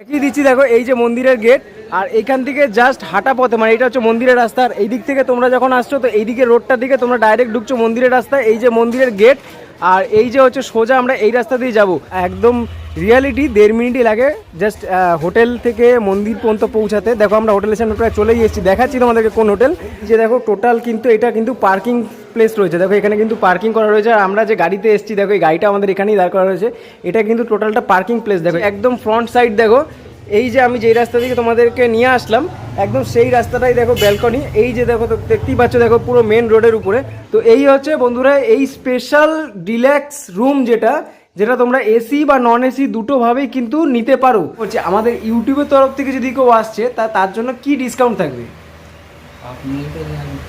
দেখিয়ে দিচ্ছি, দেখো এই যে মন্দিরের গেট। আর এখান থেকে জাস্ট হাঁটা পথে, মানে এটা হচ্ছে মন্দিরের রাস্তা। আর এই দিক থেকে তোমরা যখন আসছো তো এইদিকে রোডটার দিকে তোমরা ডাইরেক্ট ঢুকছো মন্দিরের রাস্তা। এই যে মন্দিরের গেট, আর এই যে হচ্ছে সোজা আমরা এই রাস্তা দিয়ে যাবো। একদম রিয়ালিটি 1.5 মিনিটই লাগে জাস্ট হোটেল থেকে মন্দির পর্যন্ত পৌঁছাতে। দেখো আমরা হোটেলের সামনে প্রায় চলেই এসেছি, দেখাচ্ছি তোমাদেরকে কোন হোটেল। যে দেখো টোটাল কিন্তু এটা কিন্তু পার্কিং প্লেস রয়েছে। দেখো এখানে কিন্তু পার্কিং করা রয়েছে। আর আমরা যে গাড়িতে এসেছি দেখো এই গাড়িটা আমাদের এখানেই দাঁড় করা রয়েছে। এটা কিন্তু টোটালটা পার্কিং প্লেস। দেখো একদম ফ্রন্ট সাইড দেখো, এই যে আমি যেই রাস্তা থেকে তোমাদেরকে নিয়ে আসলাম একদম সেই রাস্তাটাই দেখো ব্যালকনি। এই যে দেখো দেখতেই পাচ্ছ, দেখো পুরো মেন রোডের উপরে। তো এই হচ্ছে বন্ধুরা এই স্পেশাল ডিল্যাক্স রুম, যেটা তোমরা এসি বা নন এসি দুটোভাবেই কিন্তু নিতে পারো। বলছি আমাদের ইউটিউবের তরফ থেকে যদি কেউ আসছে তার জন্য কি ডিসকাউন্ট থাকবে? আপনি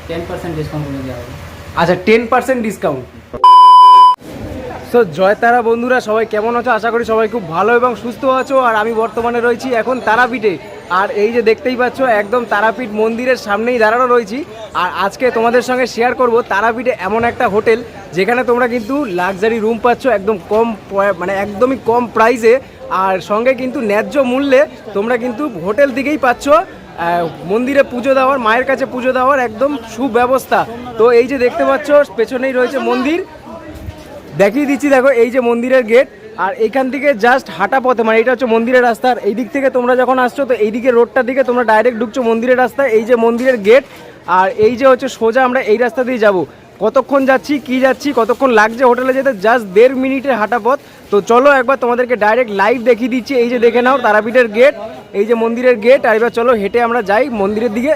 10% ডিসকাউন্ট করে দেওয়া হবে। আচ্ছা 10% ডিসকাউন্ট। সো জয়তারা বন্ধুরা, সবাই কেমন আছো? আশা করি সবাই খুব ভালো এবং সুস্থ আছো। আর আমি বর্তমানে রয়েছি এখন তারাপীঠে। আর এই যে দেখতেই পাচ্ছ একদম তারাপীঠ মন্দিরের সামনেই দাঁড়ানো রয়েছি। আর আজকে তোমাদের সঙ্গে শেয়ার করব তারাপীঠে এমন একটা হোটেল যেখানে তোমরা কিন্তু লাক্সারি রুম পাচ্ছ একদম কম, মানে একদমই কম প্রাইসে। আর সঙ্গে কিন্তু ন্যায্য মূল্যে তোমরা কিন্তু হোটেল থেকেই পাচ্ছ মন্দিরে পুজো দেওয়ার, মায়ের কাছে পুজো দেওয়ার একদম সুব্যবস্থা। তো এই যে দেখতে পাচ্ছ পেছনেই রয়েছে মন্দির, দেখিয়ে দিচ্ছি। দেখো এই যে মন্দিরের গেট, আর এইখান থেকে জাস্ট হাঁটা পথে, মানে এটা হচ্ছে মন্দিরের রাস্তা। আর এই দিক থেকে তোমরা যখন আসছো তো এইদিকে রোডটার দিকে তোমরা ডাইরেক্ট ঢুকছো মন্দিরের রাস্তায়। এই যে মন্দিরের গেট, আর এই যে হচ্ছে সোজা আমরা এই রাস্তা দিয়ে যাবো। কতক্ষণ যাচ্ছি, কতক্ষণ লাগছে হোটেলে যেতে, জাস্ট 1.5 মিনিটের হাঁটা পথ। তো চলো একবার তোমাদেরকে ডাইরেক্ট লাইভ দেখিয়ে দিচ্ছি। এই যে দেখে নাও তারাপীঠের গেট, এই যে মন্দিরের গেট। আর এবার চলো হেঁটে আমরা যাই মন্দিরের দিকে,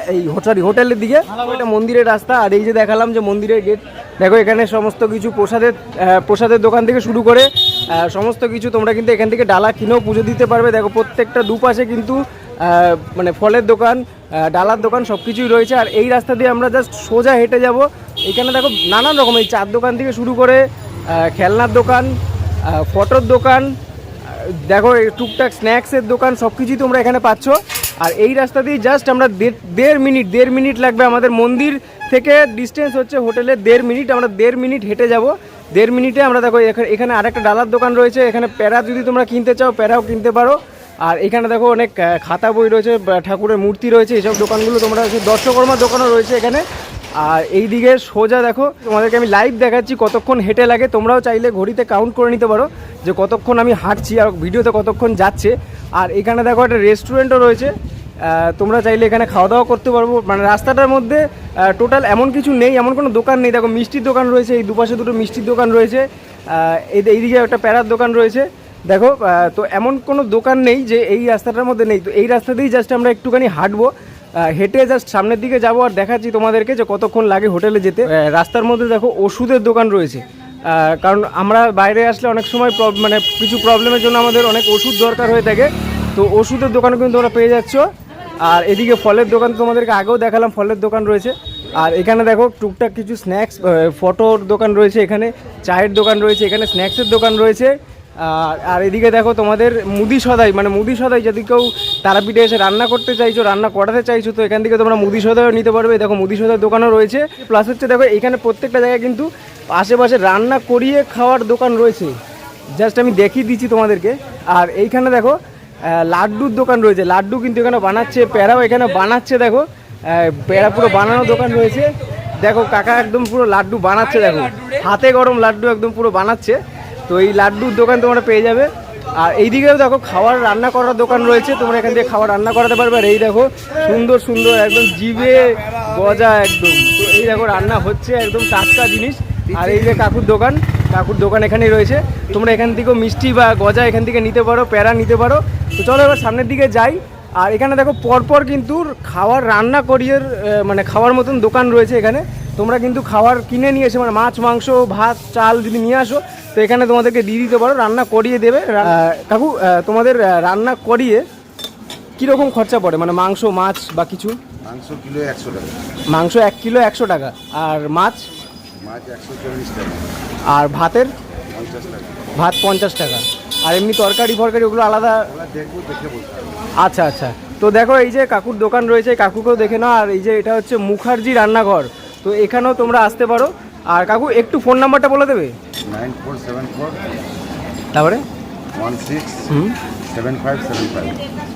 হোটেলের দিকে। এটা মন্দিরের রাস্তা। আর এই যে দেখালাম যে মন্দিরের গেট, দেখো এখানে সমস্ত কিছু প্রসাদের দোকান থেকে শুরু করে সমস্ত কিছু তোমরা কিন্তু এখান থেকে ডালা কিনেও পুজো দিতে পারবে। দেখো প্রত্যেকটা দুপাশে কিন্তু মানে ফলের দোকান, ডালার দোকান সব কিছুই রয়েছে। আর এই রাস্তা দিয়ে আমরা জাস্ট সোজা হেঁটে যাব। এখানে দেখো নানান রকম এই চার দোকান থেকে শুরু করে খেলনার দোকান, ফটোর দোকান, দেখো টুকটাক স্ন্যাক্সের দোকান, সব কিছুই তোমরা এখানে পাচ্ছ। আর এই রাস্তা দিয়ে জাস্ট আমরা 1.5 মিনিট লাগবে আমাদের মন্দির থেকে। ডিস্টেন্স হচ্ছে হোটেলের 1.5 মিনিট। আমরা 1.5 মিনিট হেঁটে যাব। 1.5 মিনিটে আমরা দেখো এখানে আরেকটা ডালার দোকান রয়েছে। এখানে প্যারা যদি তোমরা কিনতে চাও প্যারাও কিনতে পারো। আর এখানে দেখো অনেক খাতা বই রয়েছে, ঠাকুরের মূর্তি রয়েছে, এইসব দোকানগুলো তোমরা দর্শকর্মার দোকানও রয়েছে এখানে। আর এই দিকে সোজা দেখো তোমাদেরকে আমি লাইভ দেখাচ্ছি কতক্ষণ হেঁটে লাগে। তোমরাও চাইলে ঘড়িতে কাউন্ট করে নিতে পারো যে কতক্ষণ আমি হাঁটছি আর ভিডিওতে কতক্ষণ যাচ্ছে। আর এখানে দেখো একটা রেস্টুরেন্টও রয়েছে, তোমরা চাইলে এখানে খাওয়া দাওয়া করতে পারবো। মানে রাস্তাটার মধ্যে টোটাল এমন কিছু নেই, এমন কোনো দোকান নেই। দেখো মিষ্টির দোকান রয়েছে, এই দুপাশে দুটো মিষ্টির দোকান রয়েছে, এইদিকে একটা প্যারার দোকান রয়েছে। দেখো তো এমন কোনো দোকান নেই যে এই রাস্তাটার মধ্যে নেই। তো এই রাস্তা দিয়েই জাস্ট আমরা একটুখানি হাঁটবো, হেঁটে জাস্ট সামনের দিকে যাবো। আর দেখাচ্ছি তোমাদেরকে যে কতক্ষণ লাগে হোটেলে যেতে। রাস্তার মধ্যে দেখো ওষুধের দোকান রয়েছে, কারণ আমরা বাইরে আসলে অনেক সময় মানে কিছু প্রবলেমের জন্য আমাদের অনেক ওষুধ দরকার হয়ে থাকে। তো ওষুধের দোকানও কিন্তু তোমরা পেয়ে যাচ্ছ। আর এদিকে ফলের দোকান তোমাদেরকে আগেও দেখালাম, ফলের দোকান রয়েছে। আর এখানে দেখো টুকটাক কিছু স্ন্যাক্স, ফটোর দোকান রয়েছে, এখানে চায়ের দোকান রয়েছে, এখানে স্ন্যাক্সের দোকান রয়েছে। আর এদিকে দেখো তোমাদের মুদি সদাই যদি কেউ তারাপীঠে এসে রান্না করতে চাইছো, রান্না করাতে চাইছো, তো এখান থেকে তোমরা মুদি সদাইও নিতে পারবে। দেখো মুদি সদাইয়ের দোকানও রয়েছে। প্লাস হচ্ছে দেখো এখানে প্রত্যেকটা জায়গায় কিন্তু আশেপাশে রান্না করিয়ে খাওয়ার দোকান রয়েছে, জাস্ট আমি দেখিয়ে দিচ্ছি তোমাদেরকে। আর এইখানে দেখো লাড্ডুর দোকান রয়েছে, লাড্ডু কিন্তু এখানে বানাচ্ছে, প্যারাও এখানে বানাচ্ছে। দেখো প্যারা পুরো বানানো দোকান রয়েছে। দেখো কাকা একদম পুরো লাড্ডু বানাচ্ছে, দেখো হাতে গরম লাড্ডু একদম পুরো বানাচ্ছে। তো এই লাড্ডুর দোকান তোমরা পেয়ে যাবে। আর এইদিকেও দেখো খাবার রান্না করার দোকান রয়েছে, তোমরা এখান থেকে খাবার রান্না করাতে পারবে। আর এই দেখো সুন্দর সুন্দর একদম জিভে গজা একদম। তো এই দেখো রান্না হচ্ছে একদম টাটকা জিনিস। আর এই যে কাকুর দোকান এখানেই রয়েছে। তোমরা এখান থেকেও মিষ্টি বা গজা এখান থেকে নিতে পারো, প্যারা নিতে পারো। তো চলো এবার সামনের দিকে যাই। আর এখানে দেখো পরপর কিন্তু খাবার রান্না করিয়ে মানে খাওয়ার মতন দোকান রয়েছে এখানে। তোমরা কিন্তু খাবার কিনে নিয়ে এসে মানে মাছ, মাংস, ভাত, চাল যদি নিয়ে আসো তো এখানে তোমাদেরকে দিয়ে দিতে পারো, রান্না করিয়ে দেবে। কাকু তোমাদের রান্না করিয়ে কীরকম খরচা পড়ে, মানে মাংস, মাছ বা কিছু? মাংস কিলো 100 টাকা। মাংস 1 কিলো 100 টাকা। আর মাছ 140 টাকা। আর ভাতের 50 টাকা। ভাত 50 টাকা। আর এমনি তরকারি ওগুলো আলাদা? দেখবো, দেখে বলতে হবে। আচ্ছা। তো দেখো এই যে কাকুর দোকান রয়েছে, কাকুকেও দেখে নাও। আর এই যে এটা হচ্ছে মুখার্জি রান্নাঘর, তো এখানেও তোমরা আসতে পারো। আর কাকু একটু ফোন নাম্বারটা বলে দেবে? 9474 তারপরে 16 7575।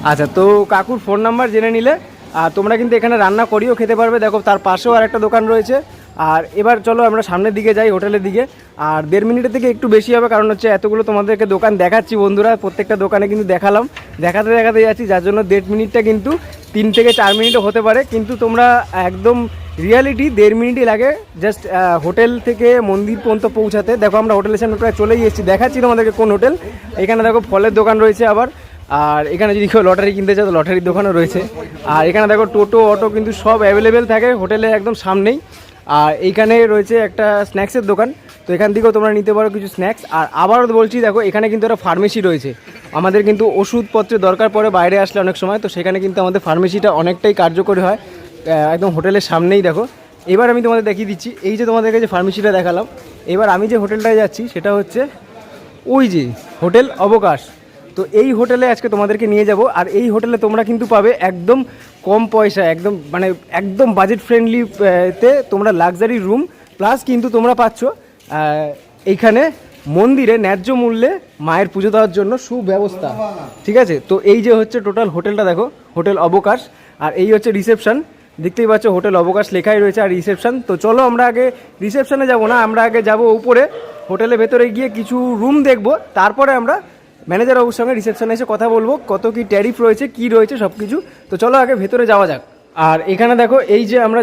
আচ্ছা, তো কাকুর ফোন নাম্বার জেনে নিলে আর তোমরা কিন্তু এখানে রান্না করিও খেতে পারবে। দেখো তার পাশেও আর একটা দোকান রয়েছে। আর এবার চলো আমরা সামনের দিকে যাই, হোটেলের দিকে। আর 1.5 মিনিটের থেকে একটু বেশি হবে, কারণ হচ্ছে এতগুলো তোমাদেরকে দোকান দেখাচ্ছি বন্ধুরা, প্রত্যেকটা দোকানে কিন্তু দেখালাম, দেখাতে দেখাতে যাচ্ছি, যার জন্য 1.5 মিনিটটা কিন্তু 3 থেকে 4 মিনিটও হতে পারে। কিন্তু তোমরা একদম রিয়ালিটি 1.5 মিনিটই লাগে জাস্ট হোটেল থেকে মন্দির পর্যন্ত পৌঁছাতে। দেখো আমরা হোটেলের সামনে প্রায় চলেই এসেছি, দেখাচ্ছি তোমাদেরকে কোন হোটেল। এখানে দেখো ফলের দোকান রয়েছে আবার, আর এখানে যদি কেউ লটারি কিনতে চাও তো লটারির দোকানও রয়েছে। আর এখানে দেখো টোটো অটো কিন্তু সব অ্যাভেলেবেল থাকে হোটেলে একদম সামনেই। আর এইখানে রয়েছে একটা স্ন্যাক্সের দোকান, তো এখান থেকেও তোমরা নিতে পারো কিছু স্ন্যাক্স। আর আবারও বলছি দেখো এখানে কিন্তু একটা ফার্মেসি রয়েছে। আমাদের কিন্তু ওষুধপত্রের দরকার পড়ে বাইরে আসলে অনেক সময়, তো সেখানে কিন্তু আমাদের ফার্মেসিটা অনেকটাই কার্যকরী হয় একদম হোটেলের সামনেই। দেখো এবার আমি তোমাদের দেখিয়ে দিচ্ছি, এই যে তোমাদেরকে যে ফার্মেসিটা দেখালাম, এবার আমি যে হোটেলটায় যাচ্ছি সেটা হচ্ছে ওই যে হোটেল অবকাশ। তো এই হোটেলে আজকে তোমাদেরকে নিয়ে যাব। আর এই হোটেলে তোমরা কিন্তু পাবে একদম কম পয়সা, একদম মানে একদম বাজেট ফ্রেন্ডলিতে তোমরা লাক্সারি রুম, প্লাস কিন্তু তোমরা পাচ্ছ এইখানে মন্দিরে ন্যায্য মূল্যে মায়ের পুজো দেওয়ার জন্য সুব্যবস্থা। ঠিক আছে, তো এই যে হচ্ছে টোটাল হোটেলটা দেখো, হোটেল অবকাশ। আর এই হচ্ছে রিসেপশন, দেখতেই পাচ্ছ হোটেল অবকাশ লেখাই রয়েছে আর রিসেপশন। তো চলো আমরা আগে রিসেপশনে যাব না, আমরা আগে যাব উপরে হোটেলের ভেতরে গিয়ে কিছু রুম দেখব, তারপরে আমরা ম্যানেজার বাবুর সঙ্গে রিসেপশনে এসে কথা বলবো কত কি ট্যারিফ রয়েছে, কি রয়েছে সব কিছু। তো চলো আগে ভেতরে যাওয়া যাক। আর এখানে দেখো এই যে আমরা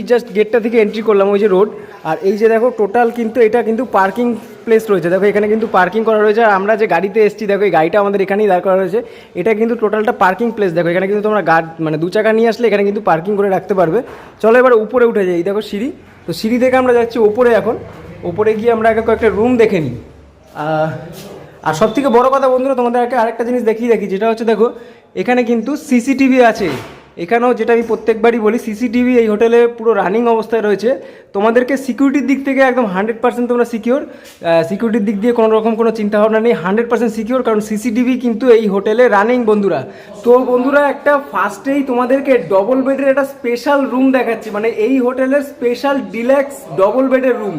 জাস্ট গেটটা থেকে এন্ট্রি করলাম, ওই যে রোড। আর এই যে দেখো টোটাল কিন্তু এটা কিন্তু পার্কিং প্লেস রয়েছে, দেখো এখানে কিন্তু পার্কিং করা রয়েছে। আর আমরা যে গাড়িতে এসেছি দেখো, এই গাড়িটা আমাদের এখানেই দাঁড় করা রয়েছে। এটা কিন্তু টোটালটা পার্কিং প্লেস। দেখো এখানে কিন্তু তোমরা মানে 2 চাকা নিয়ে আসলে এখানে কিন্তু পার্কিং করে রাখতে পারবে। চলো এবার উপরে উঠে যাই, দেখো সিঁড়ি। তো সিঁড়ি থেকে আমরা যাচ্ছি ওপরে। এখন ওপরে গিয়ে আমরা আগে কয়েকটা রুম দেখে নিই। আর সব থেকে বড়ো কথা বন্ধুরা, তোমাদেরকে আরেকটা জিনিস দেখিয়ে রাখি, যেটা হচ্ছে দেখো এখানে কিন্তু সিসিটিভি আছে। এখানেও যেটা আমি প্রত্যেকবারই বলি, সিসিটিভি এই হোটেলে পুরো রানিং অবস্থায় রয়েছে। তোমাদেরকে সিকিউরিটির দিক থেকে একদম 100% তোমরা সিকিওর। সিকিউরিটির দিক দিয়ে কোনো রকম কোনো চিন্তাভাবনা নেই, 100% সিকিওর, কারণ সিসিটিভি কিন্তু এই হোটেলে রানিং বন্ধুরা। তো বন্ধুরা একটা ফার্স্টেই তোমাদেরকে ডবল বেডের একটা স্পেশাল রুম দেখাচ্ছি, মানে এই হোটেলের স্পেশাল ডিলাক্স ডবল বেডের রুম।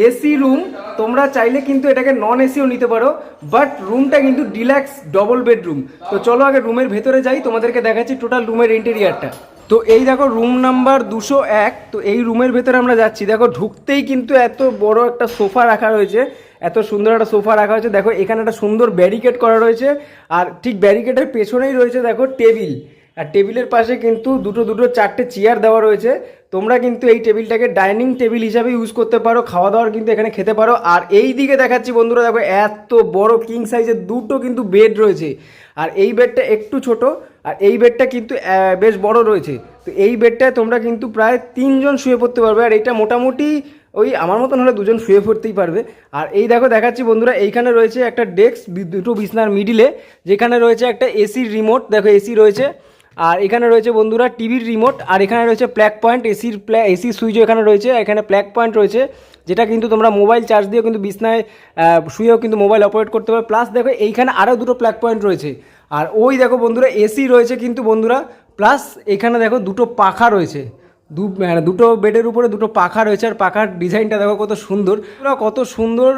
এসি রুম, তোমরা চাইলে কিন্তু এটাকে নন এসিও নিতে পারো, বাট রুমটা কিন্তু ডিলাক্স ডবল বেডরুম। তো চলো আগে রুমের ভেতরে যাই, তোমাদেরকে দেখাচ্ছি টোটাল রুমের ইন্টেরিয়ারটা। তো এই দেখো রুম নাম্বার 201। তো এই রুমের ভেতরে আমরা যাচ্ছি। দেখো ঢুকতেই কিন্তু এত বড় একটা সোফা রাখা রয়েছে, এত সুন্দর একটা সোফা রাখা হয়েছে। দেখো এখানে একটা সুন্দর ব্যারিকেড করা রয়েছে, আর ঠিক ব্যারিকেডের পেছনেই রয়েছে দেখো টেবিল। আর টেবিলের পাশে কিন্তু দুটো 4টে চেয়ার দেওয়া রয়েছে। তোমরা কিন্তু এই টেবিলটাকে ডাইনিং টেবিল হিসাবে ইউজ করতে পারো, খাওয়া দাওয়ার কিন্তু এখানে খেতে পারো। আর এই দিকে দেখাচ্ছি বন্ধুরা, দেখো এত বড় কিং সাইজের দুটো কিন্তু বেড রয়েছে। আর এই বেডটা একটু ছোট, আর এই বেডটা কিন্তু বেশ বড় রয়েছে। তো এই বেডটায় তোমরা কিন্তু প্রায় 3 জন শুয়ে পড়তে পারবে। আর এইটা মোটামুটি ওই আমার মতন হলে 2 জন শুয়ে পড়তেই পারবে। আর এই দেখো দেখাচ্ছি বন্ধুরা, এইখানে রয়েছে একটা ডেস্ক দুটো বিছনার মিডিলে, যেখানে রয়েছে একটা এসির রিমোট। দেখো এসি রয়েছে। আর এখানে রয়েছে বন্ধুরা টিভির রিমোট। আর এখানে রয়েছে প্লাগ পয়েন্ট, এসির সুইচও এখানে রয়েছে। এখানে প্লাগ পয়েন্ট রয়েছে, যেটা কিন্তু তোমরা মোবাইল চার্জ দিয়েও কিন্তু বিছনায় শুয়েও কিন্তু মোবাইল অপারেট করতে পারবে। প্লাস দেখো এইখানে আরও দুটো প্লাগ পয়েন্ট রয়েছে। আর ওই দেখো বন্ধুরা এসি রয়েছে কিন্তু বন্ধুরা, প্লাস এখানে দেখো দুটো পাখা রয়েছে, দুটো বেডের উপরে দুটো পাখা রয়েছে। আর পাখার ডিজাইনটা দেখো কত সুন্দর, কত সুন্দর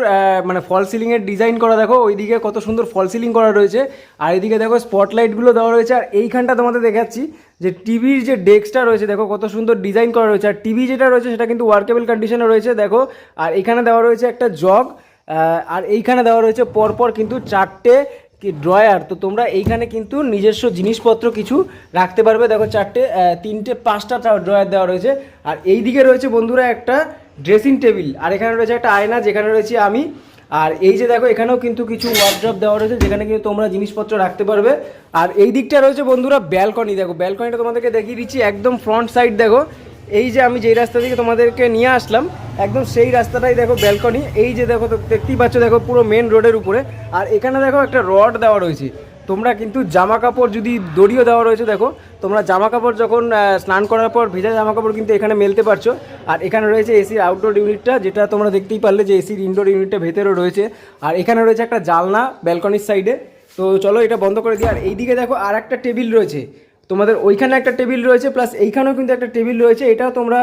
মানে ফল সিলিংয়ের ডিজাইন করা। দেখো ওইদিকে কত সুন্দর ফল সিলিং করা রয়েছে, আর এদিকে দেখো স্পটলাইটগুলো দেওয়া রয়েছে। আর এইখানটা তোমাদের দেখাচ্ছি যে টিভির যে ডেস্কটা রয়েছে, দেখো কত সুন্দর ডিজাইন করা রয়েছে। আর টিভি যেটা রয়েছে সেটা কিন্তু ওয়ার্কেবল কন্ডিশনে রয়েছে দেখো। আর এখানে দেওয়া রয়েছে একটা জগ, আর এইখানে দেওয়া রয়েছে পরপর কিন্তু 4টে ড্রয়ার। তো তোমরা এইখানে কিন্তু নিজস্ব জিনিসপত্র কিছু রাখতে পারবে। দেখো 5টা ড্রয়ার দেওয়া রয়েছে। আর এই দিকে রয়েছে বন্ধুরা একটা ড্রেসিং টেবিল, আর এখানে রয়েছে একটা আয়না যেখানে রয়েছে আমি। আর এই যে দেখো এখানেও কিন্তু কিছু ওয়ার্ড্রপ দেওয়া রয়েছে, যেখানে কিন্তু তোমরা জিনিসপত্র রাখতে পারবে। আর এই দিকটা রয়েছে বন্ধুরা ব্যালকনি। দেখো ব্যালকনিটা তোমাদেরকে দেখিয়ে দিচ্ছি, একদম ফ্রন্ট সাইড। দেখো এই যে আমি যেই রাস্তা থেকে তোমাদেরকে নিয়ে আসলাম, একদম সেই রাস্তাটাই দেখো ব্যালকনি। এই যে দেখো দেখতেই পাচ্ছ, দেখো পুরো মেন রোডের উপরে। আর এখানে দেখো একটা রড দেওয়া রয়েছে, তোমরা কিন্তু জামা কাপড় যদি দড়িও দেওয়া রয়েছে। দেখো তোমরা জামা কাপড় যখন স্নান করার পর ভেজা জামা কাপড় কিন্তু এখানে মেলতে পারছো। আর এখানে রয়েছে এসির আউটডোর ইউনিটটা, যেটা তোমরা দেখতেই পারলে যে এসির ইনডোর ইউনিটটা ভেতরেও রয়েছে। আর এখানে রয়েছে একটা জানলা ব্যালকনির সাইডে। তো চলো এটা বন্ধ করে দিই। আর এইদিকে দেখো আর একটা টেবিল রয়েছে, তোমাদের ওইখানে একটা টেবিল রয়েছে, প্লাস এইখানেও কিন্তু একটা টেবিল রয়েছে। এটাও তোমরা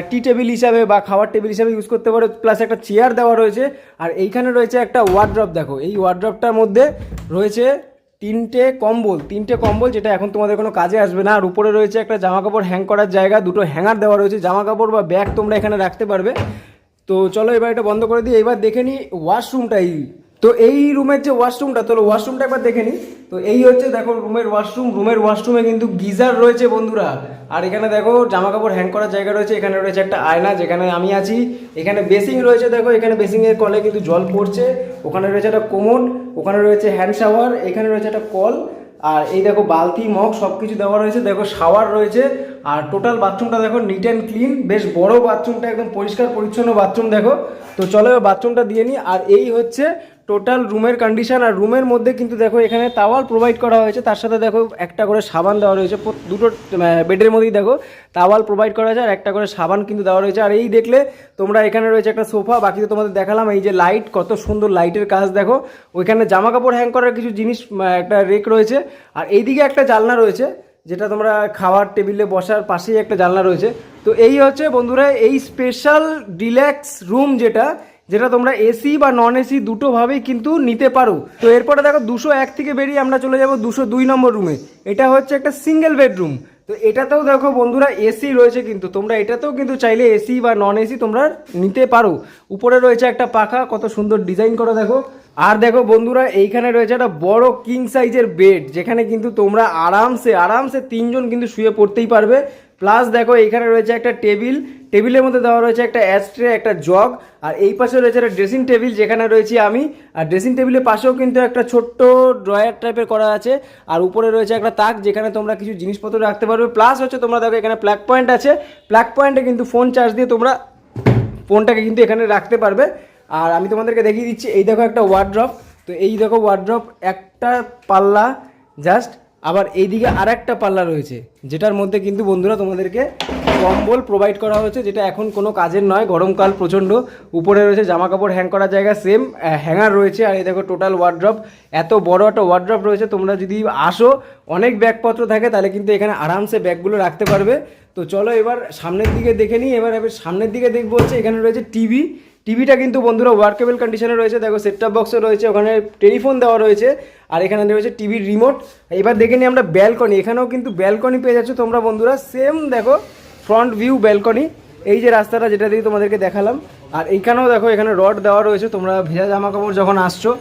টি টেবিল হিসাবে বা খাওয়ার টেবিল হিসাবে ইউজ করতে পারো। প্লাস একটা চেয়ার দেওয়া রয়েছে। আর এইখানে রয়েছে একটা ওয়ার্ড্রপ। দেখো এই ওয়ার্ড্রপটার মধ্যে রয়েছে তিনটে কম্বল যেটা এখন তোমাদের কোনো কাজে আসবে না। আর উপরে রয়েছে একটা জামা কাপড় হ্যাং করার জায়গা, দুটো হ্যাঙ্গার দেওয়া রয়েছে, জামা কাপড় বা ব্যাগ তোমরা এখানে রাখতে পারবে। তো চলো এবার এটা বন্ধ করে দিই, এবার দেখে নিই ওয়াশরুমটাই। তো এই রুমের যে ওয়াশরুমটা, তো ওয়াশরুমটা একবার দেখে নিই। তো এই হচ্ছে দেখো রুমের ওয়াশরুমে কিন্তু গিজার রয়েছে বন্ধুরা। আর এখানে দেখো জামা কাপড় হ্যাং করার জায়গা রয়েছে, এখানে রয়েছে একটা আয়না যেখানে আমি আছি, এখানে বেসিং রয়েছে, দেখো এখানে বেসিংয়ের কলে কিন্তু জল পড়ছে, ওখানে রয়েছে একটা কোমোড, ওখানে রয়েছে হ্যান্ড শাওয়ার, এখানে রয়েছে একটা কল, আর এই দেখো বালতি মগ সব কিছু দেওয়া রয়েছে, দেখো শাওয়ার রয়েছে। আর টোটাল বাথরুমটা দেখো নিট অ্যান্ড ক্লিন, বেশ বড় বাথরুমটা, একদম পরিষ্কার পরিচ্ছন্ন বাথরুম দেখো। তো চলো বাথরুমটা দিয়ে নিই। আর এই হচ্ছে টোটাল রুমের কন্ডিশন। আর রুমের মধ্যে কিন্তু দেখো এখানে তাওয়াল প্রোভাইড করা হয়েছে, তার সাথে দেখো একটা করে সাবান দেওয়া রয়েছে, দুটো বেডের মধ্যেই দেখো তাওয়াল প্রোভাইড করা হয়েছে আর একটা করে সাবান কিন্তু দেওয়া রয়েছে। আর এই দেখলে তোমরা এখানে রয়েছে একটা সোফা, বাকি তো তোমাদের দেখালাম। এই যে লাইট, কত সুন্দর লাইটের কাজ দেখো, ওইখানে জামা কাপড় হ্যাং করার কিছু জিনিস, একটা রেক রয়েছে। আর এইদিকে একটা জানলা রয়েছে যেটা তোমরা খাওয়ার টেবিলে বসার পাশেই একটা জানলা রয়েছে। তো এই হচ্ছে বন্ধুরা এই স্পেশাল ডিল্যাক্স রুম যেটা তোমরা এসি বা নন এসি দুটোভাবেই কিন্তু নিতে পারো। তো এরপরে দেখো 201 থেকে বেরিয়ে আমরা চলে যাব 202 নম্বর রুমে। এটা হচ্ছে একটা সিঙ্গেল বেডরুম। তো এটাতেও দেখো বন্ধুরা এসি রয়েছে, কিন্তু তোমরা এটাতেও কিন্তু চাইলে এসি বা নন এসি তোমরা নিতে পারো। উপরে রয়েছে একটা পাখা, কত সুন্দর ডিজাইন করা দেখো। আর দেখো বন্ধুরা এইখানে রয়েছে একটা বড় কিং সাইজের বেড, যেখানে কিন্তু তোমরা আরামসে 3 জন কিন্তু শুয়ে পড়তেই পারবে। প্লাস দেখো এইখানে রয়েছে একটা টেবিলের মধ্যে দেওয়া রয়েছে একটা অ্যাস্ট্রে, একটা জগ। আর এই পাশে রয়েছে একটা ড্রেসিং টেবিল যেখানে রয়েছি আমি। আর ড্রেসিং টেবিলের পাশেও কিন্তু একটা ছোট্ট ড্রয়ার টাইপের করা আছে। আর উপরে রয়েছে একটা তাক যেখানে তোমরা কিছু জিনিসপত্র রাখতে পারবে। প্লাস হচ্ছে তোমরা দেখো এখানে প্লাগ পয়েন্ট আছে, প্লাগ পয়েন্টে কিন্তু ফোন চার্জ দিয়ে তোমরা ফোনটাকে কিন্তু এখানে রাখতে পারবে। আর আমি তোমাদেরকে দেখিয়ে দিচ্ছি, এই দেখো একটা ওয়ার্ড্রপ। তো এই দেখো ওয়ার্ড্রপ, একটা পাল্লা জাস্ট, আবার এইদিকে আর একটা পাল্লা রয়েছে যেটার মধ্যে কিন্তু বন্ধুরা তোমাদেরকে কম্বল প্রোভাইড করা হয়েছে, যেটা এখন কোনো কাজের নয়, গরমকাল প্রচণ্ড। উপরে রয়েছে জামা কাপড় হ্যাং করার জায়গা, সেম হ্যাঙ্গার রয়েছে। আর এই দেখো টোটাল ওয়ার্ড্রপ, এত বড় একটা ওয়ার্ড্রপ রয়েছে। তোমরা যদি আসো অনেক ব্যাগপত্র থাকে তাহলে কিন্তু এখানে আরামসে ব্যাগগুলো রাখতে পারবে। তো চলো এবার সামনের দিকে দেখে নিই। এবার সামনের দিকে দেখবো হচ্ছে এখানে রয়েছে টিভিটা কিন্তু বন্ধুরা ওয়ার্কেবল কন্ডিশনে রয়েছে, দেখো সেটটপ বক্সও রয়েছে, ওখানে টেলিফোন দেওয়া রয়েছে, আর এখানে রয়েছে টিভির রিমোট। এবার দেখে নিই আমরা ব্যালকনি, এখানেও কিন্তু ব্যালকনি পেয়ে যাচ্ছ তোমরা বন্ধুরা, সেম দেখো ফ্রন্ট ভিউ ব্যালকনি, এই যে রাস্তাটা যেটা দিয়ে তোমাদেরকে দেখালাম। আর এইখানেও দেখো এখানে রড দেওয়া রয়েছে, তোমরা ভেজা জামা কাপড় যখন আসছো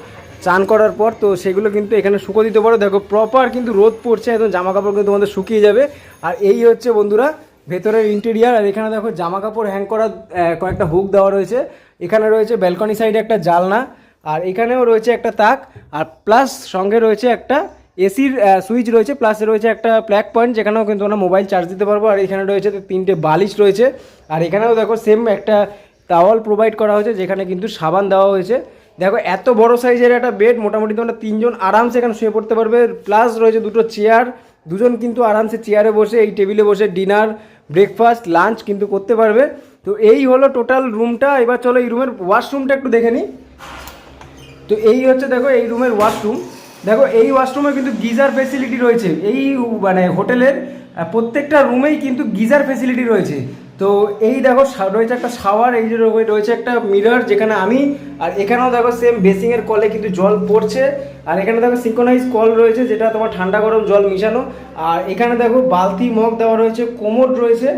চান করার পর তো সেগুলো কিন্তু এখানে শুকো দিতে পারো। দেখো প্রপার কিন্তু রোদ পড়ছে, একদম জামা কাপড় কিন্তু তোমাদের শুকিয়ে যাবে। আর এই হচ্ছে বন্ধুরা ভেতরের ইন্টেরিয়ার। আর এখানে দেখো জামা কাপড় হ্যাং করার কয়েকটা হুক দেওয়া রয়েছে, এখানে রয়েছে ব্যালকনি সাইডে একটা জালনা, আর এখানেও রয়েছে একটা তাক, আর প্লাস সঙ্গে রয়েছে একটা এসির সুইচ রয়েছে, প্লাস রয়েছে একটা প্লাগ পয়েন্ট যেখানেও কিন্তু আমরা মোবাইল চার্জ দিতে পারবো। আর এখানে রয়েছে 3টে বালিশ রয়েছে। আর এখানেও দেখো সেম একটা টাওয়াল প্রোভাইড করা হয়েছে যেখানে কিন্তু সাবান দেওয়া হয়েছে। দেখো এত বড় সাইজের একটা বেড, মোটামুটি তোমরা 3 জন আরামসে এখানে শুয়ে পড়তে পারবে। প্লাস রয়েছে 2টো চেয়ার, 2 জন কিন্তু আরামসে চেয়ারে বসে এই টেবিলে বসে ডিনার, ব্রেকফাস্ট, লাঞ্চ কিন্তু করতে পারবে। তো এই হলো টোটাল রুমটা। এবার চলো এই রুমের ওয়াশরুমটা একটু দেখে নিই। তো এই হচ্ছে দেখো এই রুমের ওয়াশরুম। দেখো এই ওয়াশরুমে কিন্তু গিজার ফেসিলিটি রয়েছে, এই মানে হোটেলের প্রত্যেকটা রুমেই কিন্তু গিজার ফেসিলিটি রয়েছে। তো এই দেখো রয়েছে একটা শাওয়ার, এই যে রয়েছে একটা মিরর যেখানে আমি, আর এখানেও দেখো সেম বেসিংয়ের কলে কিন্তু জল পড়ছে। আর এখানে দেখো সিঙ্ক্রোনাইজ কল রয়েছে যেটা তোমার ঠান্ডা গরম জল মিশানো। আর এখানে দেখো বালতি মগ দেওয়া রয়েছে, কোমোড রয়েছে,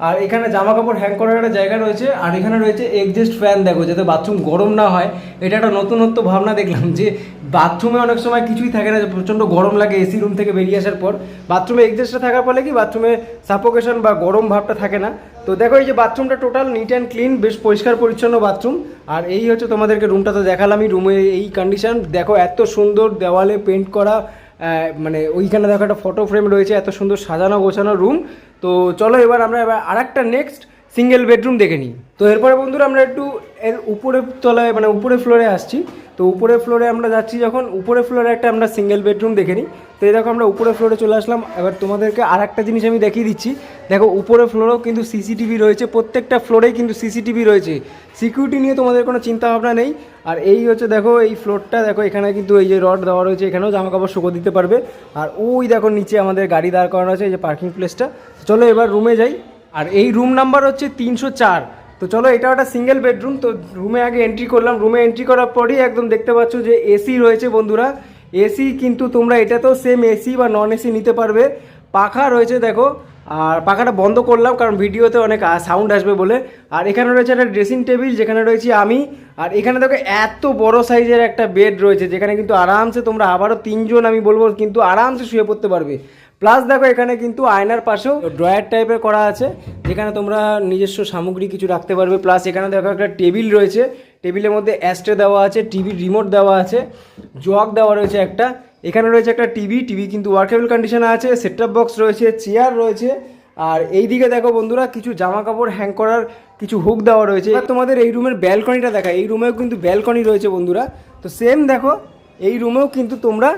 আর এখানে জামা কাপড় হ্যাং করার একটা জায়গা রয়েছে। আর এখানে রয়েছে এক্সস্ট ফ্যান, দেখো যাতে বাথরুম গরম না হয়। এটা একটা নতুনত্ব ভাবনা দেখলাম যে বাথরুমে অনেক সময় কিছুই থাকে না, প্রচণ্ড গরম লাগে এসি রুম থেকে বেরিয়ে আসার পর, বাথরুমে এক্সস্টটা থাকার ফলে কি বাথরুমে সাফোকেশন বা গরম ভাবটা থাকে না। তো দেখো এই যে বাথরুমটা টোটাল নিট অ্যান্ড ক্লিন, বেশ পরিষ্কার পরিচ্ছন্ন বাথরুম। আর এই হচ্ছে তোমাদেরকে রুমটা তো দেখালামই, রুমে এই কন্ডিশন দেখো, এত সুন্দর দেওয়ালে পেন্ট করা, মানে ওইখানে দেখো একটা ফটো ফ্রেম রয়েছে, এত সুন্দর সাজানো গোছানো রুম। তো চলো এবার আমরা আরেকটা নেক্সট সিঙ্গেল বেডরুম দেখে নিই। তো এরপরে বন্ধুরা আমরা একটু এর উপরে তলায় মানে উপরে ফ্লোরে আসছি। তো উপরের ফ্লোরে আমরা যাচ্ছি, যখন উপরে ফ্লোরে একটা আমরা সিঙ্গেল বেডরুম দেখে নিই। তো এই দেখো আমরা উপরে ফ্লোরে চলে আসলাম। এবার তোমাদেরকে আর একটা জিনিস আমি দেখিয়ে দিচ্ছি, দেখো উপরে ফ্লোরেও কিন্তু সিসিটিভি রয়েছে, প্রত্যেকটা ফ্লোরেই কিন্তু সিসিটিভি রয়েছে, সিকিউরিটি নিয়ে তোমাদের কোনো চিন্তা ভাবনা নেই। আর এই হচ্ছে দেখো এই ফ্লোরটা, দেখো এখানে কিন্তু এই যে রড দেওয়া রয়েছে, এখানেও জামা কাপড় শুকো দিতে পারবে। আর ওই দেখো নিচে আমাদের গাড়ি দাঁড় করানো আছে, এই যে পার্কিং প্লেসটা। চলো এবার রুমে যাই। আর এই রুম নাম্বার হচ্ছে 304। তো চলো এটাও একটা সিঙ্গেল বেডরুম। তো রুমে আগে এন্ট্রি করলাম, রুমে এন্ট্রি করার পরই একদম দেখতে পাচ্ছ যে এসি রয়েছে বন্ধুরা, এসি কিন্তু তোমরা এটাতেও সেম এসি বা নন এসি নিতে পারবে। পাখা রয়েছে দেখো, আর পাখাটা বন্ধ করলাম কারণ ভিডিওতে অনেক সাউন্ড আসবে বলে। আর এখানে রয়েছে একটা ড্রেসিং টেবিল যেখানে রয়েছি আমি। আর এখানে দেখো এত বড় সাইজের একটা বেড রয়েছে যেখানে কিন্তু আরামসে তোমরা আবারও 3 জন আমি বলবো কিন্তু আরামসে শুয়ে পড়তে পারবে। প্লাস দেখো এখানে কিন্তু আয়নার পাশেও ড্রয়ার টাইপের করা আছে যেখানে তোমরা নিজস্ব সামগ্রী কিছু রাখতে পারবে। প্লাস এখানে দেখো একটা টেবিল রয়েছে, টেবিলের মধ্যে অ্যাস্ট্রে দেওয়া আছে, টিভির রিমোট দেওয়া আছে, জগ দেওয়া রয়েছে একটা। এখানে রয়েছে একটা টিভি কিন্তু ওয়ার্কেবল কন্ডিশনে আছে, সেটআপ বক্স রয়েছে, চেয়ার রয়েছে। আর এই দিকে দেখো বন্ধুরা কিছু জামা কাপড় হ্যাং করার কিছু হুক দেওয়া রয়েছে। এবার তোমাদের এই রুমের ব্যালকনিটা দেখা, এই রুমেও কিন্তু ব্যালকনি রয়েছে বন্ধুরা। তো সেম দেখো এই রুমেও কিন্তু তোমরা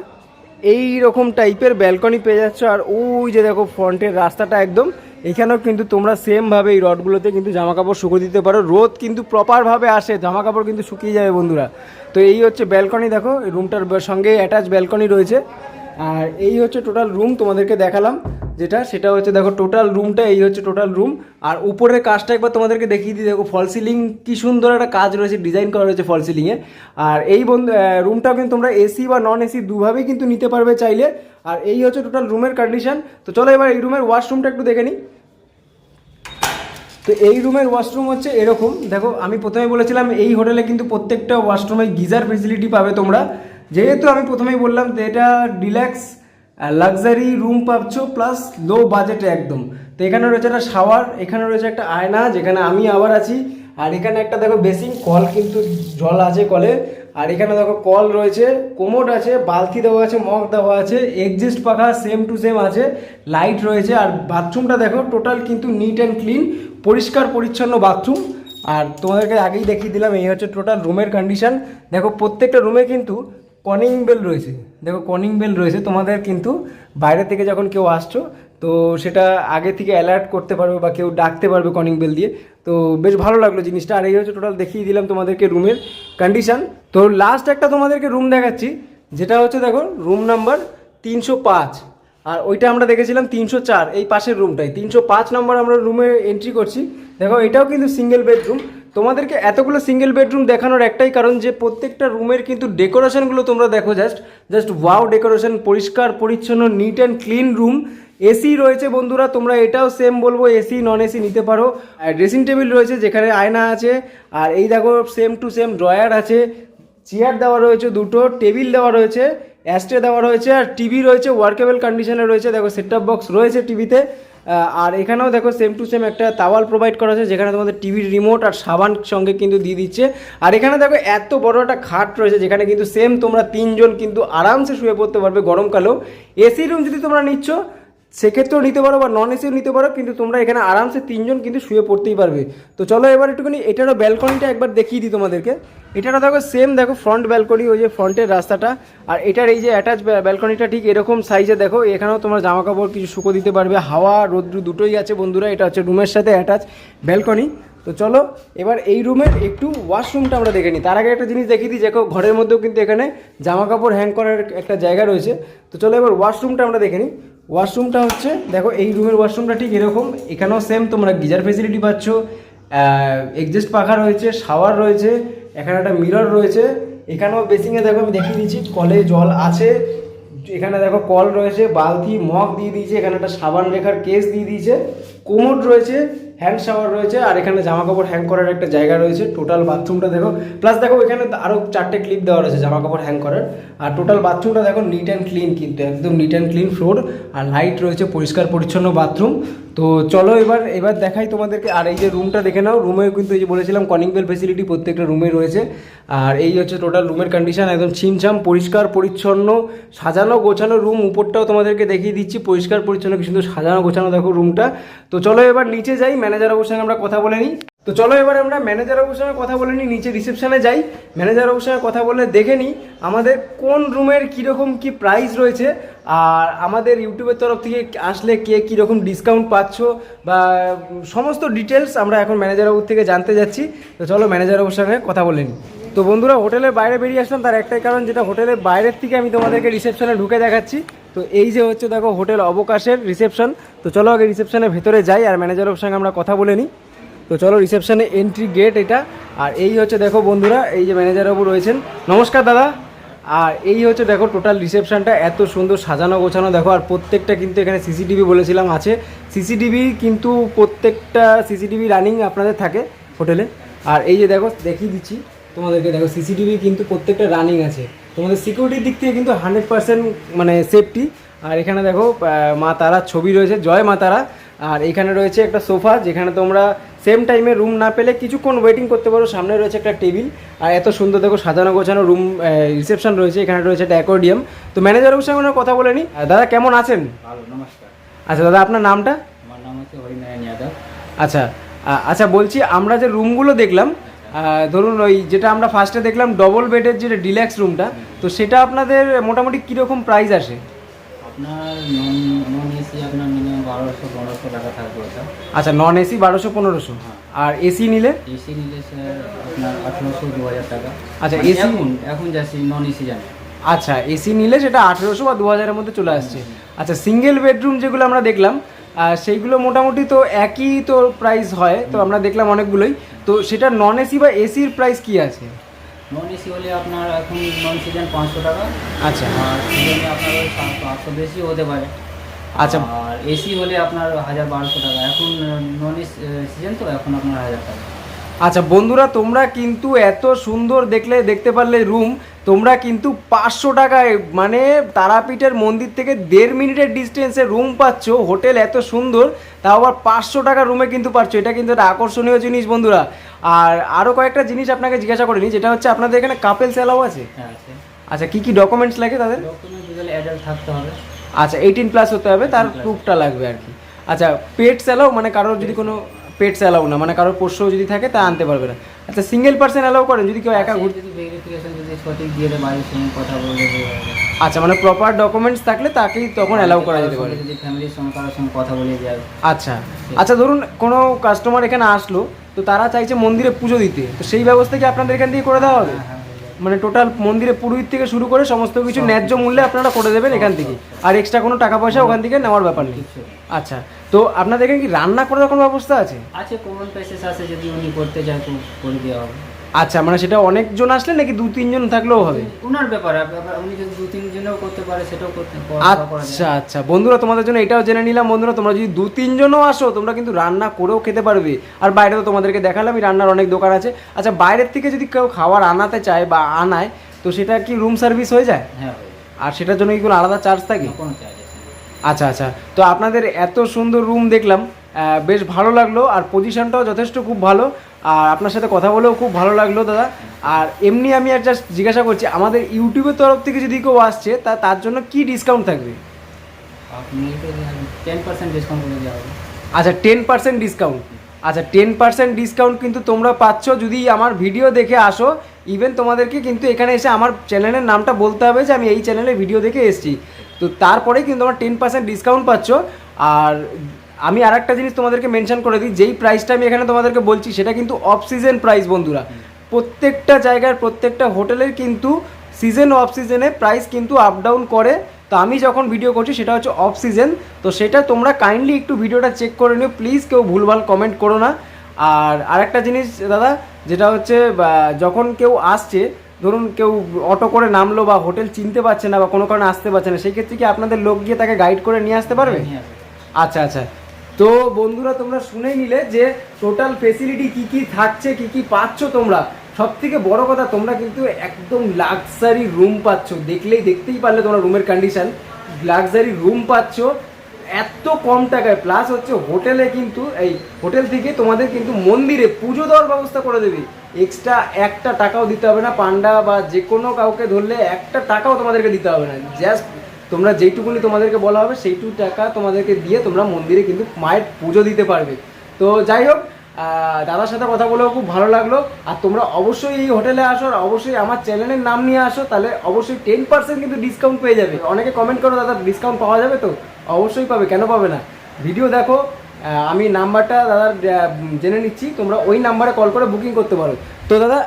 এই রকম টাইপের ব্যালকনি পেয়ে যাচ্ছ। আর ওই যে দেখো ফ্রন্টের রাস্তাটা একদম, এখানেও কিন্তু তোমরা সেমভাবে এই রডগুলোতে কিন্তু জামা কাপড় শুকিয়ে দিতে পারো। রোদ কিন্তু প্রপারভাবে আসে, জামা কাপড় কিন্তু শুকিয়ে যাবে বন্ধুরা। তো এই হচ্ছে ব্যালকনি, দেখো এই রুমটার সঙ্গে অ্যাটাচ ব্যালকনি রয়েছে। আর এই হচ্ছে টোটাল রুম তোমাদেরকে দেখালাম যেটা, সেটা হচ্ছে দেখো টোটাল রুমটা, এই হচ্ছে টোটাল রুম। আর উপরের কাজটা একবার তোমাদেরকে দেখিয়ে দিই, দেখো ফল সিলিং কি সুন্দর একটা কাজ রয়েছে, ডিজাইন করা রয়েছে ফল সিলিংয়ে। আর এই রুমটাও কিন্তু তোমরা এসি বা নন এসি দুভাবেই কিন্তু নিতে পারবে চাইলে। আর এই হচ্ছে টোটাল রুমের কন্ডিশন। তো চলো এবার এই রুমের ওয়াশরুমটা একটু দেখে নিই। তো এই রুমের ওয়াশরুম হচ্ছে এরকম, দেখো আমি প্রথমে বলেছিলাম এই হোটেলে কিন্তু প্রত্যেকটা ওয়াশরুমে গিজার ফেসিলিটি পাবে তোমরা। যেহেতু আমি প্রথমেই বললাম যে এটা ডিল্যাক্স লাক্সারি রুম পাচ্ছ প্লাস লো বাজেটে একদম। তো এখানে রয়েছে একটা শাওয়ার, এখানে রয়েছে একটা আয়না যেখানে আমি আবার আছি। আর এখানে একটা দেখো বেসিন, কল কিন্তু জল আছে কলে। আর এখানে দেখো কল রয়েছে, কোমোড আছে, বালতি দেওয়া আছে, মগ দেওয়া আছে, এক্সিস্ট পাখা সেম টু সেম আছে, লাইট রয়েছে। আর বাথরুমটা দেখো টোটাল কিন্তু নিট অ্যান্ড ক্লিন, পরিষ্কার পরিচ্ছন্ন বাথরুম। আর তোমাদেরকে আগেই দেখিয়ে দিলাম এই হচ্ছে টোটাল রুমের কন্ডিশন। দেখো প্রত্যেকটা রুমে কিন্তু কনিং বেল রয়েছে, দেখো কনিং বেল রয়েছে। তোমাদের কিন্তু বাইরে থেকে যখন কেউ আসছো তো সেটা আগে থেকে অ্যালার্ট করতে পারবে বা কেউ ডাকতে পারবে কনিং বেল দিয়ে। তো বেশ ভালো লাগলো জিনিসটা। আর এই হচ্ছে টোটাল দেখিয়ে দিলাম তোমাদেরকে রুমের কন্ডিশন। তো লাস্ট একটা তোমাদেরকে রুম দেখাচ্ছি যেটা হচ্ছে দেখো রুম নাম্বার 305। আর ওইটা আমরা দেখেছিলাম 304, এই পাশের রুমটাই 305 নম্বর আমরা রুমে এন্ট্রি করছি। দেখো এটাও কিন্তু সিঙ্গেল বেডরুম। তোমাদেরকে এতগুলো সিঙ্গেল বেডরুম দেখানোর একটাই কারণ যে প্রত্যেকটা রুমের কিন্তু ডেকোরেশনগুলো তোমরা দেখো, জাস্ট ওয়াও ডেকোরেশন, পরিষ্কার পরিচ্ছন্ন NEET and clean room. AC রয়েছে বন্ধুরা, তোমরা এটাও সেম বলবো এসি নন এসি নিতে পারো। আর ড্রেসিং টেবিল রয়েছে যেখানে আয়না আছে। আর এই দেখো সেম টু সেম ড্রয়ার আছে, চেয়ার দেওয়া রয়েছে দুটো, টেবিল দেওয়া রয়েছে, অ্যাস্ট্রে দেওয়া রয়েছে, আর টিভি রয়েছে ওয়ার্কেবল কন্ডিশনে রয়েছে। দেখো সেটআপ বক্স রয়েছে টিভিতে। আর এখানেও দেখো সেম টু সেম একটা তাওয়াল প্রোভাইড করা আছে যেখানে তোমাদের টিভির রিমোট আর সাবান সঙ্গে কিন্তু দিয়ে দিচ্ছে। আর এখানে দেখো এত বড় একটা খাট রয়েছে যেখানে কিন্তু সেম তোমরা 3 জন কিন্তু আরামসে শুয়ে পড়তে পারবে গরমকালেও। এসি রুম যদি তোমরা নিচ্ছ সেক্ষেত্রেও নিতে পারো বা নন এসিও নিতে পারো, কিন্তু তোমরা এখানে আরামসে 3 জন কিন্তু শুয়ে পড়তেই পারবে। তো চলো এবার একটুখানি এটারও ব্যালকনিটা একবার দেখিয়ে দিই তোমাদেরকে। এটারও দেখো সেম, দেখো ফ্রন্ট ব্যালকনি, ওই যে ফ্রন্টের রাস্তাটা। আর এটার এই যে অ্যাটাচ ব্যালকনিটা ঠিক এরকম সাইজে, দেখো এখানেও তোমরা জামা কাপড় কিছু শুকো দিতে পারবে, হাওয়া রৌদ্র দুটোই আছে বন্ধুরা। এটা হচ্ছে রুমের সাথে অ্যাটাচ ব্যালকনি। তো চলো এবার এই রুমের একটু ওয়াশরুমটা আমরা দেখে নিই। তার আগে একটা জিনিস দেখিয়ে দিই, দেখো ঘরের মধ্যেও কিন্তু এখানে জামা কাপড় হ্যাং করার একটা জায়গা রয়েছে। তো চলো এবার ওয়াশরুমটা আমরা দেখে নিই। ওয়াশরুমটা হচ্ছে দেখো এই রুমের ওয়াশরুমটা ঠিক এরকম, এখানেও সেম তোমরা গিজার ফেসিলিটি পাচ্ছ, এক্সস্ট পাখা রয়েছে, শাওয়ার রয়েছে, এখানে একটা মিরর রয়েছে। এখানেও বেসিংয়ে দেখো আমি দেখিয়ে দিচ্ছি কলে জল আছে, এখানে দেখো কল রয়েছে, বালতি মগ দিয়ে দিয়েছে, এখানে একটা সাবান রেখার কেস দিয়ে দিয়েছে, কোমোড রয়েছে, হ্যান্ড শাওয়ার রয়েছে। আর এখানে জামা কাপড় হ্যাং করার একটা জায়গা রয়েছে। টোটাল বাথরুমটা দেখো, প্লাস দেখো এখানে আরও 4টে ক্লিপ দেওয়া রয়েছে জামা কাপড় হ্যাং করার। আর টোটাল বাথরুমটা দেখো নিট অ্যান্ড ক্লিন, কিন্তু একদম নিট অ্যান্ড ক্লিন ফ্লোর। আর লাইট রয়েছে, পরিষ্কার পরিচ্ছন্ন বাথরুম। তো চলো এবার দেখাই তোমাদেরকে। আর এই যে রুমটা দেখে নাও, রুমেও কিন্তু এই যে বলেছিলাম কনিং বেল ফেসিলিটি প্রত্যেকটা রুমে রয়েছে। আর এই হচ্ছে টোটাল রুমের কন্ডিশন, একদম ছিমছাম পরিষ্কার পরিচ্ছন্ন সাজানো গোছানো রুম। উপরটাও তোমাদেরকে দেখিয়ে দিচ্ছি, পরিষ্কার পরিচ্ছন্ন কিন্তু সাজানো গোছানো দেখো রুমটা। তো চলো এবার নিচে যাই, ম্যানেজার বাবুর সঙ্গে আমরা কথা বলে নিই। তো চলো এবার আমরা ম্যানেজার বাবুর সঙ্গে কথা বলে নিই, নিচে রিসেপশনে যাই, ম্যানেজার বাবুর সঙ্গে কথা বলে দেখে নিই আমাদের কোন রুমের কীরকম কী প্রাইস রয়েছে। আর আমাদের ইউটিউবের তরফ থেকে আসলে কে কীরকম ডিসকাউন্ট পাচ্ছ বা সমস্ত ডিটেলস আমরা এখন ম্যানেজার বাবুর থেকে জানতে যাচ্ছি। তো চলো ম্যানেজার বাবুর সঙ্গে কথা বলে নিই। তো বন্ধুরা হোটেলের বাইরে বেরিয়ে আসলাম, তার একটাই কারণ যেটা হোটেলের বাইরের থেকে আমি তোমাদেরকে রিসেপশনে ঢুকে দেখাচ্ছি। তো এই যে হচ্ছে দেখো হোটেল অবকাশের রিসেপশন। তো চলো আগে রিসেপশনের ভেতরে যাই আর ম্যানেজারের সঙ্গে আমরা কথা বলে নিই। তো চলো রিসেপশনে এন্ট্রি গেট এটা। আর এই হচ্ছে দেখো বন্ধুরা এই যে ম্যানেজার বাবু রয়েছেন। নমস্কার দাদা। আর এই হচ্ছে দেখো টোটাল রিসেপশনটা এত সুন্দর সাজানো গোছানো দেখো। আর প্রত্যেকটা কিন্তু এখানে সিসিটিভি বলেছিলাম আছে, সিসিটিভি কিন্তু প্রত্যেকটা সিসিটিভি রানিং আপনাদের থাকে হোটেলে। আর এই যে দেখো দেখিয়ে দিচ্ছি তোমাদেরকে, দেখো সিসিটিভি কিন্তু প্রত্যেকটা রানিং আছে। তোমাদের সিকিউরিটির দিক থেকে কিন্তু 100% মানে সেফটি। আর এখানে দেখো মা তারার ছবি রয়েছে, জয় মা তারা। আর এখানে রয়েছে একটা সোফা, যেখানে তোমরা সেম টাইমে রুম না পেলে কিছুক্ষণ ওয়েটিং করতে পারো। সামনে রয়েছে একটা টেবিল, আর এত সুন্দর দেখো সাজানো গোছানো রুম রিসেপশন রয়েছে। এখানে রয়েছে একটা অ্যাকোয়ারিয়াম। তো ম্যানেজারের সঙ্গে ওনার কথা বলে নিই। দাদা কেমন আছেন? ভালো, নমস্কার। আচ্ছা দাদা, আপনার নামটা? আমার নাম হচ্ছে হরিনারায়ণ যাদব। আচ্ছা আচ্ছা, বলছি আমরা যে রুমগুলো দেখলাম, ধরুন ওই যেটা আমরা ফার্স্টে দেখলাম ডবল বেডের যেটা ডিল্যাক্স রুমটা, তো সেটা আপনাদের মোটামুটি কীরকম প্রাইস আসে? আপনার নন এসি আপনার মিনিমাম 1200-1500 টাকা থাকবে ওটা। আচ্ছা, নন এসি 1200-1500, আর এসি নিলে? এসি নিলে স্যার আপনার 1800-2000 টাকা। আচ্ছা, মানে এসি এখন যাচ্ছি নন এসি জানে। আচ্ছা, এসি নিলে সেটা 1800 বা 2000-এর মধ্যে চলে আসছে। আচ্ছা, সিঙ্গেল বেডরুম যেগুলো আমরা দেখলাম সেইগুলো মোটামুটি তো একই তো প্রাইস হয়, তো আমরা দেখলাম অনেকগুলোই। তো সেটা নন এসি বা এসির প্রাইস কি আছে? নন এসি হলে আপনার এখন নন সিজন 500 টাকা। আচ্ছা আর সিজনে আপনার ওই 500 বেশি হতে পারে। আচ্ছা আর এসি হলে আপনার 1000-1200 টাকা। এখন নন সিজন তো এখন আপনার 1000 টাকা। আচ্ছা বন্ধুরা, তোমরা কিন্তু এত সুন্দর দেখতে পারলে রুম, তোমরা কিন্তু 500 টাকায় মানে তারাপীঠের মন্দির থেকে 1.5 মিনিটের ডিস্টেন্সে রুম পাচ্ছ। হোটেল এত সুন্দর, তাও আবার 500 টাকা রুমে কিন্তু পাচ্ছ। এটা কিন্তু একটা আকর্ষণীয় জিনিস বন্ধুরা। আর আরও কয়েকটা জিনিস আপনাকে জিজ্ঞাসা করিনি, যেটা হচ্ছে আপনাদের এখানে কাপেলস অ্যালাউ আছে? হ্যাঁ আছে। আচ্ছা, কী কী ডকুমেন্টস লাগে তাদের? ডকুমেন্ট দিলে অ্যাডাল্ট থাকতে হবে। আচ্ছা, 18+ হতে হবে, তার প্রুফটা লাগবে আর কি। আচ্ছা, পেটস অ্যালাউ মানে কারোর যদি কোনো পেটস অ্যালাউ না, মানে কারোর পোষ্য যদি থাকে তা আনতে পারবে না। আচ্ছা, সিঙ্গেল পার্সন অ্যালাউ করেন যদি কেউ একা ঘুরতে? যদি ভেরিফিকেশন যদি সঠিক দিয়ে দেয়, বাড়ির সঙ্গে কথা বলে আচ্ছা, মানে প্রপার ডকুমেন্টস থাকলে তাকেই তখন অ্যালাউ করা যেতে পারে। যদি ফ্যামিলির সঙ্গে কারোর সঙ্গে কথা বলে যায়। আচ্ছা আচ্ছা, ধরুন কোনো কাস্টমার এখানে আসলো, তো তারা চাইছে মন্দিরে পুজো দিতে, তো সেই ব্যবস্থা কি আপনাদের এখান থেকে করে দেওয়া হবে? মানে টোটাল মন্দিরে পুরোহিত থেকে শুরু করে সমস্ত কিছু ন্যায্য মূল্যে আপনারা করে দেবেন এখান থেকে, আর এক্সট্রা কোনো টাকা পয়সা ওখান থেকে নেওয়ার ব্যাপার নেই? আচ্ছা, তো আপনাদের এখানে কি রান্না করার কোনো ব্যবস্থা আছে? আছে, কমন প্লেসেস আছে, যদি উনি করতে চায় তো করে দেওয়া হবে। আচ্ছা, মানে সেটা অনেকজন আসলে নাকি 2-3 জন থাকলেও হবে? ওনার ব্যাপার, উনি যদি 2-3 জনও করতে পারে সেটাও করতে পারে। আচ্ছা আচ্ছা বন্ধুরা, তোমাদের জন্য এটাও জেনে নিলাম বন্ধুরা, তোমরা যদি 2-3 জনও আসো তোমরা কিন্তু রান্না করেও খেতে পারবে। আর বাইরে তো তোমাদেরকে দেখালামই রান্নার অনেক দোকান আছে। আচ্ছা, বাইরের থেকে যদি কেউ খাবার আনাতে চায় বা আনায়, তো সেটা কি রুম সার্ভিস হয়ে যায়? হ্যাঁ। আর সেটার জন্য কি কোনো আলাদা চার্জ থাকে? কোনো চার্জ আছে। আচ্ছা আচ্ছা, তো আপনাদের এত সুন্দর রুম দেখলাম, বেশ ভালো লাগলো। আর পজিশনটাও যথেষ্ট খুব ভালো, আর আপনার সাথে কথা বলেও খুব ভালো লাগলো দাদা। আর এমনি আমি আর জাস্ট জিজ্ঞাসা করছি, আমাদের ইউটিউবের তরফ থেকে যদি কেউ আসছে তার জন্য কি ডিসকাউন্ট থাকবে? আপনি তো 10% ডিসকাউন্ট করে দেওয়া হবে। আচ্ছা, 10% ডিসকাউন্ট। আচ্ছা, 10% ডিসকাউন্ট কিন্তু তোমরা পাচ্ছ যদি আমার ভিডিও দেখে আসো। ইভেন তোমাদেরকে কিন্তু এখানে এসে আমার চ্যানেলের নামটা বলতে হবে যে আমি এই চ্যানেলে ভিডিও দেখে এসেছি, তো তারপরে কিন্তু তোমরা 10% ডিসকাউন্ট পাচ্ছ। আর আমি আর একটা জিনিস তোমাদেরকে মেনশন করে দিই, যেই প্রাইসটা আমি এখানে তোমাদেরকে বলছি সেটা কিন্তু অফ সিজন প্রাইস বন্ধুরা। প্রত্যেকটা জায়গার প্রত্যেকটা হোটেলের কিন্তু সিজন অফ সিজনে প্রাইস কিন্তু আপ ডাউন করে। তো আমি যখন ভিডিও করছি সেটা হচ্ছে অফ সিজন, তো সেটা তোমরা কাইন্ডলি একটু ভিডিওটা চেক করে নিও প্লিজ, কেউ ভুলভাল কমেন্ট করো না। আর আরেকটা জিনিস দাদা, যেটা হচ্ছে যখন কেউ আসছে, ধরুন কেউ অটো করে নামলো বা হোটেল চিনতে পারছে না বা কোনো কারণে আসতে পারছে না, সেই ক্ষেত্রে কি আপনাদের লোক গিয়ে তাকে গাইড করে নিয়ে আসতে পারবে? আচ্ছা আচ্ছা, তো বন্ধুরা তোমরা শুনেই নিলে যে টোটাল ফেসিলিটি কী কী থাকছে, কী কী পাচ্ছ তোমরা। সব থেকে বড় কথা, তোমরা কিন্তু একদম লাক্সারি রুম পাচ্ছ, দেখতেই পারলে তোমরা রুমের কন্ডিশন, লাক্সারি রুম পাচ্ছ এত কম টাকায়। প্লাস হচ্ছে হোটেলে কিন্তু এই হোটেল থেকে তোমাদের কিন্তু মন্দিরে পুজো দেওয়ার ব্যবস্থা করে দেবে, এক্সট্রা একটা টাকাও দিতে হবে না। পান্ডা বা যে কোনো কাউকে ধরলে একটা টাকাও তোমাদেরকে দিতে হবে না, জাস্ট তোমরা যেইটুকুনি তোমাদেরকে বলা হবে সেইটুকু টাকা তোমাদেরকে দিয়ে তোমরা মন্দিরে কিন্তু মায়ের পুজো দিতে পারবে। তো যাই হোক, দাদার সাথে কথা বলেও খুব ভালো লাগলো। আর তোমরা অবশ্যই এই হোটেলে আসো, আর অবশ্যই আমার চ্যানেলের নাম নিয়ে আসো, তাহলে অবশ্যই 10% কিন্তু ডিসকাউন্ট পেয়ে যাবে। অনেকে কমেন্ট করো দাদা ডিসকাউন্ট পাওয়া যাবে, তো অবশ্যই পাবে, কেন পাবে না। ভিডিও দেখো, আমি নাম্বারটা দাদার জেনে নিচ্ছি, তোমরা ওই নাম্বারে কল করে বুকিং করতে পারো। তো দাদা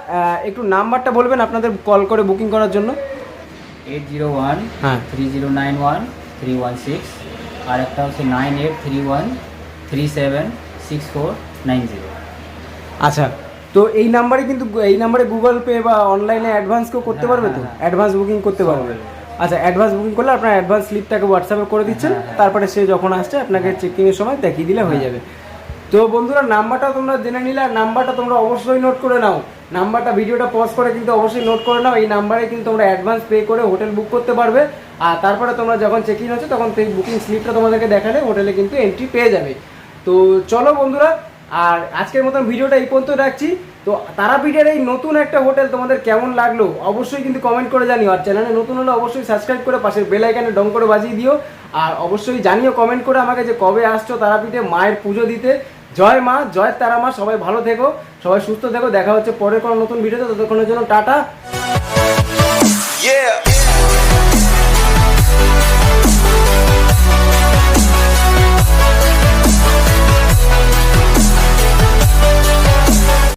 একটু নাম্বারটা বলবেন আপনাদের কল করে বুকিং করার জন্য। 801-3091-316, আর একটা হচ্ছে 9831376490। আচ্ছা, তো এই নাম্বারে গুগল পে বা অনলাইনে অ্যাডভান্স কেউ করতে পারবে তো? হ্যাঁ। অ্যাডভান্স বুকিং করতে পারবে। আচ্ছা, অ্যাডভান্স বুকিং করলে আপনার অ্যাডভান্স স্লিপটাকে হোয়াটসঅ্যাপে করে দিচ্ছেন, তারপরে সে যখন আসছে আপনাকে চেকিংয়ের সময় দেখিয়ে দিলে হয়ে যাবে। তো বন্ধুরা, নাম্বারটা তোমরা জেনে নিলে, আর নাম্বারটা তোমরা অবশ্যই নোট করে নাও। নাম্বারটা ভিডিওটা পজ করে কিন্তু অবশ্যই নোট করে নাও। এই নাম্বারে কিন্তু তোমরা অ্যাডভান্স পে করে হোটেল বুক করতে পারবে, আর তারপরে তোমরা যখন চেক ইন হচ্ছে তখন সেই বুকিং স্লিপটা তোমাদেরকে দেখালে হোটেলে কিন্তু এন্ট্রি পেয়ে যাবে। তো চলো বন্ধুরা, আর আজকের মতন ভিডিওটা এই পর্যন্ত রাখছি। তো তারাপীঠের এই নতুন একটা হোটেল তোমাদের কেমন লাগলো অবশ্যই কিন্তু কমেন্ট করে জানিও, আর চ্যানেলে নতুন হলে অবশ্যই সাবস্ক্রাইব করে পাশের বেল আইকনে ডং করে বাজিয়ে দিও। আর অবশ্যই জানিও কমেন্ট করে আমাকে যে কবে আসছো তারাপীঠে মায়ের পুজো দিতে। জয় মা, জয় তারা মা। সবাই ভালো থেকো, সবাই সুস্থ থেকো। দেখা হচ্ছে পরে কোনো নতুন ভিডিওতে, ততক্ষণের জন্য টাটা। Yeah.